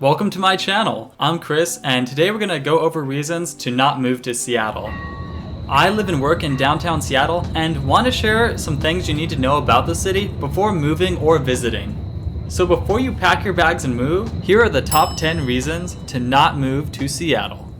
Welcome to my channel. I'm Chris, and today we're gonna go over reasons to not move to Seattle. I live and work in downtown Seattle and want to share some things you need to know about the city before moving or visiting. So before you pack your bags and move, here are the top 10 reasons to not move to Seattle.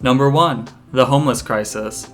Number 1. The homeless crisis.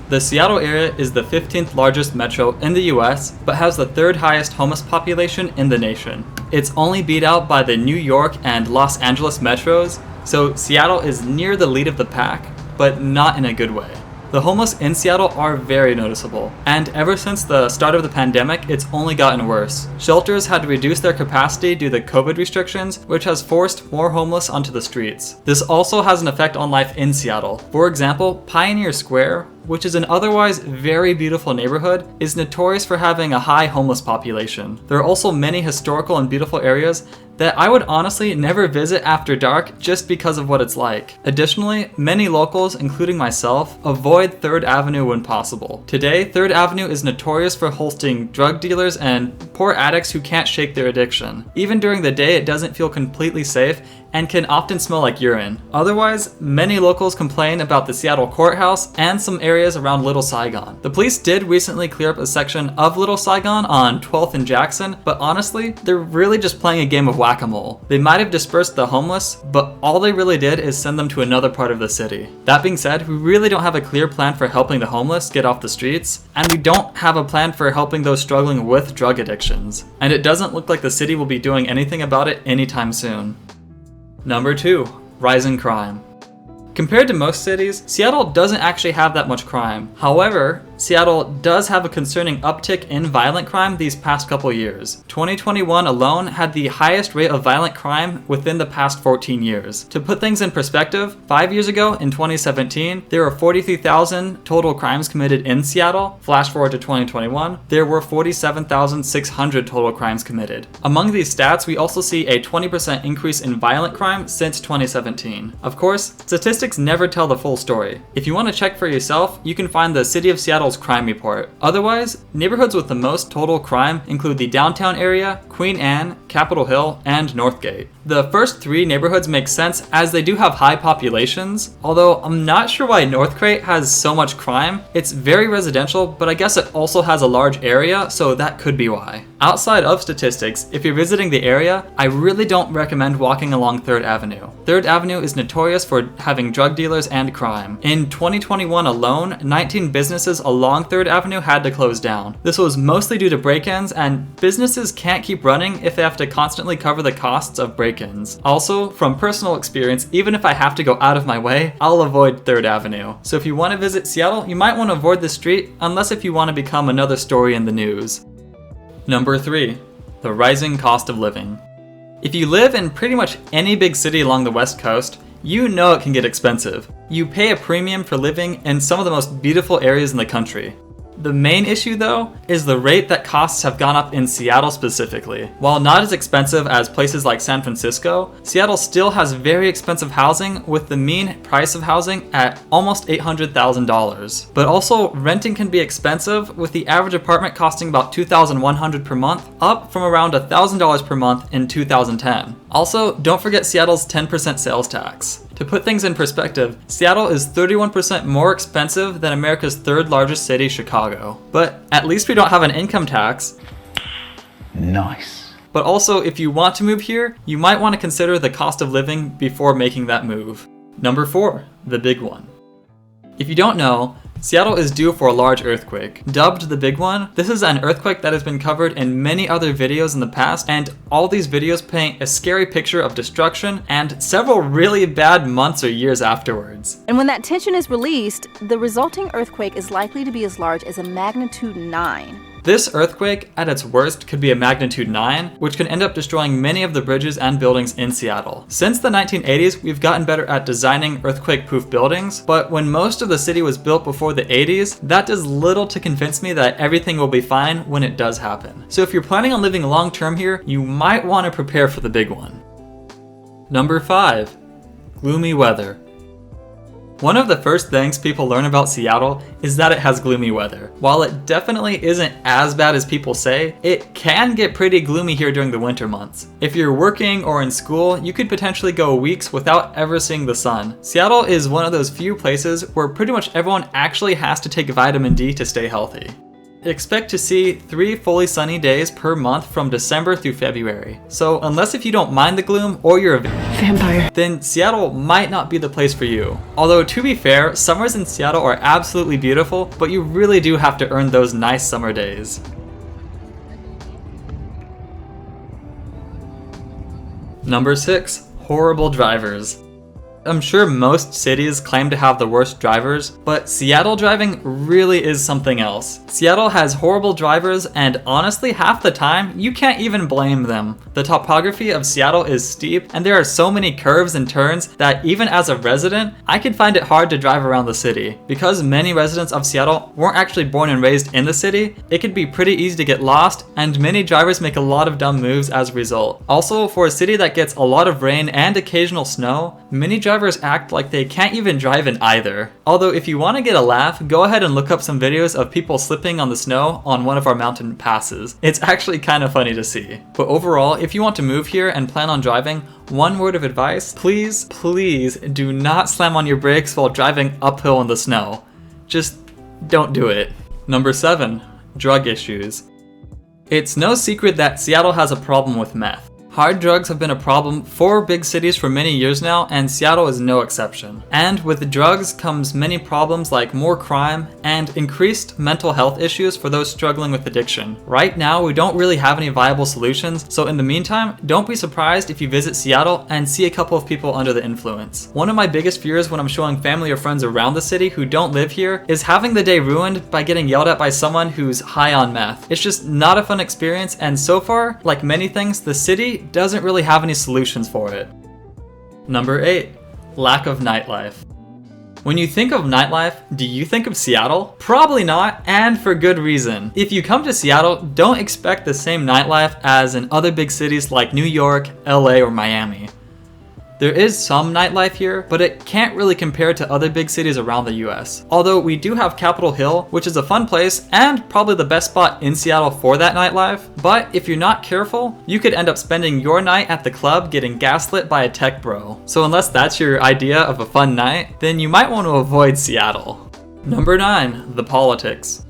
The Seattle area is the 15th largest metro in the US, but has the 3rd highest homeless population in the nation. It's only beat out by the New York and Los Angeles metros, so Seattle is near the lead of the pack, but not in a good way. The homeless in Seattle are very noticeable, and ever since the start of the pandemic, it's only gotten worse. Shelters had to reduce their capacity due to COVID restrictions, which has forced more homeless onto the streets. This also has an effect on life in Seattle. For example, Pioneer Square, which is an otherwise very beautiful neighborhood, is notorious for having a high homeless population. There are also many historical and beautiful areas that I would honestly never visit after dark just because of what it's like. Additionally, many locals, including myself, avoid 3rd Avenue when possible. Today, 3rd Avenue is notorious for hosting drug dealers and poor addicts who can't shake their addiction. Even during the day, it doesn't feel completely safe and can often smell like urine. Otherwise, many locals complain about the Seattle courthouse and some areas around Little Saigon. The police did recently clear up a section of Little Saigon on 12th and Jackson, but honestly, they're really just playing a game of whack-a-mole. They might have dispersed the homeless, but all they really did is send them to another part of the city. That being said, we really don't have a clear plan for helping the homeless get off the streets, and we don't have a plan for helping those struggling with drug addictions. And it doesn't look like the city will be doing anything about it anytime soon. Number 2. Rising crime. Compared to most cities, Seattle doesn't actually have that much crime. However, Seattle does have a concerning uptick in violent crime these past couple years. 2021 alone had the highest rate of violent crime within the past 14 years. To put things in perspective, 5 years ago in 2017, there were 43,000 total crimes committed in Seattle. Flash forward to 2021, there were 47,600 total crimes committed. Among these stats, we also see a 20% increase in violent crime since 2017. Of course, statistics never tell the full story. If you want to check for yourself, you can find the City of Seattle's crime report. Otherwise, neighborhoods with the most total crime include the downtown area, Queen Anne, Capitol Hill, and Northgate. The first 3 neighborhoods make sense as they do have high populations, although I'm not sure why Northgate has so much crime. It's very residential, but I guess it also has a large area, so that could be why. Outside of statistics, if you're visiting the area, I really don't recommend walking along 3rd Avenue. 3rd Avenue is notorious for having drug dealers and crime. In 2021 alone, 19 businesses along 3rd Avenue had to close down. This was mostly due to break-ins, and businesses can't keep running if they have to constantly cover the costs of break-ins. Also, from personal experience, even if I have to go out of my way, I'll avoid 3rd Avenue. So if you want to visit Seattle, you might want to avoid the street unless if you want to become another story in the news. Number 3. The rising cost of living. If you live in pretty much any big city along the West Coast, you know it can get expensive. You pay a premium for living in some of the most beautiful areas in the country. The main issue, though, is the rate that costs have gone up in Seattle specifically. While not as expensive as places like San Francisco, Seattle still has very expensive housing, with the mean price of housing at almost $800,000. But also, renting can be expensive, with the average apartment costing about $2,100 per month, up from around $1,000 per month in 2010. Also, don't forget Seattle's 10% sales tax. To put things in perspective, Seattle is 31% more expensive than America's 3rd largest city, Chicago. But at least we don't have an income tax. Nice. But also, if you want to move here, you might want to consider the cost of living before making that move. Number 4, the big one. If you don't know, Seattle is due for a large earthquake. Dubbed the Big One, this is an earthquake that has been covered in many other videos in the past, and all these videos paint a scary picture of destruction and several really bad months or years afterwards. And when that tension is released, the resulting earthquake is likely to be as large as a magnitude 9. This earthquake, at its worst, could be a magnitude 9, which can end up destroying many of the bridges and buildings in Seattle. Since the 1980s, we've gotten better at designing earthquake-proof buildings, but when most of the city was built before the 80s, that does little to convince me that everything will be fine when it does happen. So if you're planning on living long-term here, you might want to prepare for the big one. Number 5. Gloomy weather. One of the first things people learn about Seattle is that it has gloomy weather. While it definitely isn't as bad as people say, it can get pretty gloomy here during the winter months. If you're working or in school, you could potentially go weeks without ever seeing the sun. Seattle is one of those few places where pretty much everyone actually has to take vitamin D to stay healthy. Expect to see 3 fully sunny days per month from December through February. So unless if you don't mind the gloom or you're a vampire, then Seattle might not be the place for you. Although to be fair, summers in Seattle are absolutely beautiful, but you really do have to earn those nice summer days. Number 6, horrible drivers. I'm sure most cities claim to have the worst drivers, but Seattle driving really is something else. Seattle has horrible drivers, and honestly, half the time, you can't even blame them. The topography of Seattle is steep, and there are so many curves and turns that even as a resident, I could find it hard to drive around the city. Because many residents of Seattle weren't actually born and raised in the city, it could be pretty easy to get lost, and many drivers make a lot of dumb moves as a result. Also, for a city that gets a lot of rain and occasional snow, many drivers act like they can't even drive in either. Although if you want to get a laugh, go ahead and look up some videos of people slipping on the snow on one of our mountain passes. It's actually kind of funny to see. But overall, if you want to move here and plan on driving, one word of advice, please do not slam on your brakes while driving uphill in the snow. Just don't do it. Number 7, drug issues. It's no secret that Seattle has a problem with meth. Hard drugs have been a problem for big cities for many years now, and Seattle is no exception. And with drugs comes many problems like more crime and increased mental health issues for those struggling with addiction. Right now, we don't really have any viable solutions, so in the meantime, don't be surprised if you visit Seattle and see a couple of people under the influence. One of my biggest fears when I'm showing family or friends around the city who don't live here is having the day ruined by getting yelled at by someone who's high on meth. It's just not a fun experience, and so far, like many things, the city doesn't really have any solutions for it. Number 8, lack of nightlife. When you think of nightlife, do you think of Seattle? Probably not, and for good reason. If you come to Seattle, don't expect the same nightlife as in other big cities like New York, LA, or Miami. There is some nightlife here, but it can't really compare to other big cities around the US. Although we do have Capitol Hill, which is a fun place and probably the best spot in Seattle for that nightlife. But if you're not careful, you could end up spending your night at the club getting gaslit by a tech bro. So unless that's your idea of a fun night, then you might want to avoid Seattle. Number 9, the politics.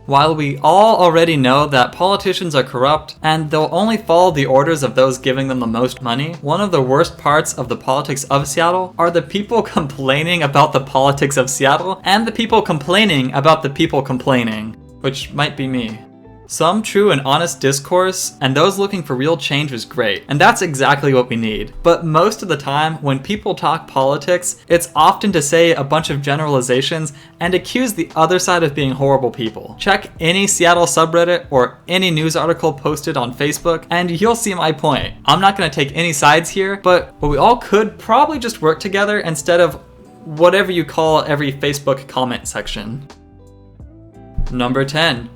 While we all already know that politicians are corrupt and they'll only follow the orders of those giving them the most money, one of the worst parts of the politics of Seattle are the people complaining about the politics of Seattle and the people complaining about the people complaining, which might be me. Some true and honest discourse and those looking for real change is great, and that's exactly what we need. But most of the time, when people talk politics, it's often to say a bunch of generalizations and accuse the other side of being horrible people. Check any Seattle subreddit or any news article posted on Facebook, and you'll see my point. I'm not going to take any sides here, but we all could probably just work together instead of whatever you call every Facebook comment section. Number 10.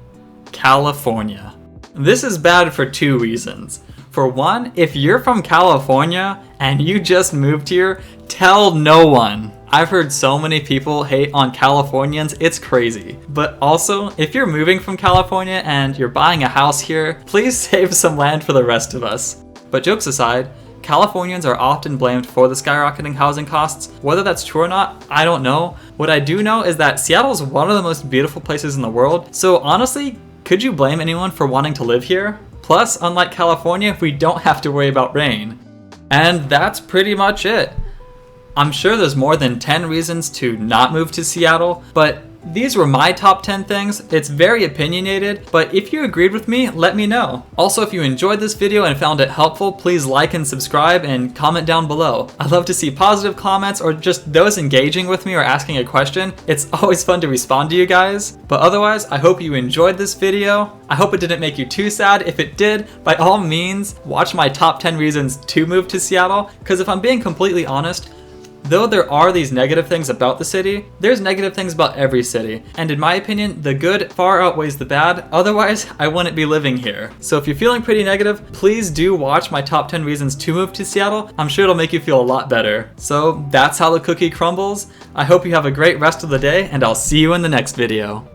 California. This is bad for 2 reasons. For one, if you're from California and you just moved here, tell no one. I've heard so many people hate on Californians, it's crazy. But also, if you're moving from California and you're buying a house here, please save some land for the rest of us. But jokes aside, Californians are often blamed for the skyrocketing housing costs. Whether that's true or not, I don't know. What I do know is that Seattle is one of the most beautiful places in the world, so honestly, could you blame anyone for wanting to live here? Plus, unlike California, we don't have to worry about rain. And that's pretty much it. I'm sure there's more than 10 reasons to not move to Seattle, but these were my top 10 things. It's very opinionated, but if you agreed with me, let me know. Also, if you enjoyed this video and found it helpful, please like and subscribe and comment down below. I'd love to see positive comments or just those engaging with me or asking a question. It's always fun to respond to you guys. But otherwise, I hope you enjoyed this video. I hope it didn't make you too sad. If it did, by all means, watch my top 10 reasons to move to Seattle, because if I'm being completely honest, Though there are these negative things about the city, there's negative things about every city, and in my opinion, the good far outweighs the bad, otherwise I wouldn't be living here. So if you're feeling pretty negative, please do watch my top 10 reasons to move to Seattle. I'm sure it'll make you feel a lot better. So that's how the cookie crumbles. I hope you have a great rest of the day, and I'll see you in the next video.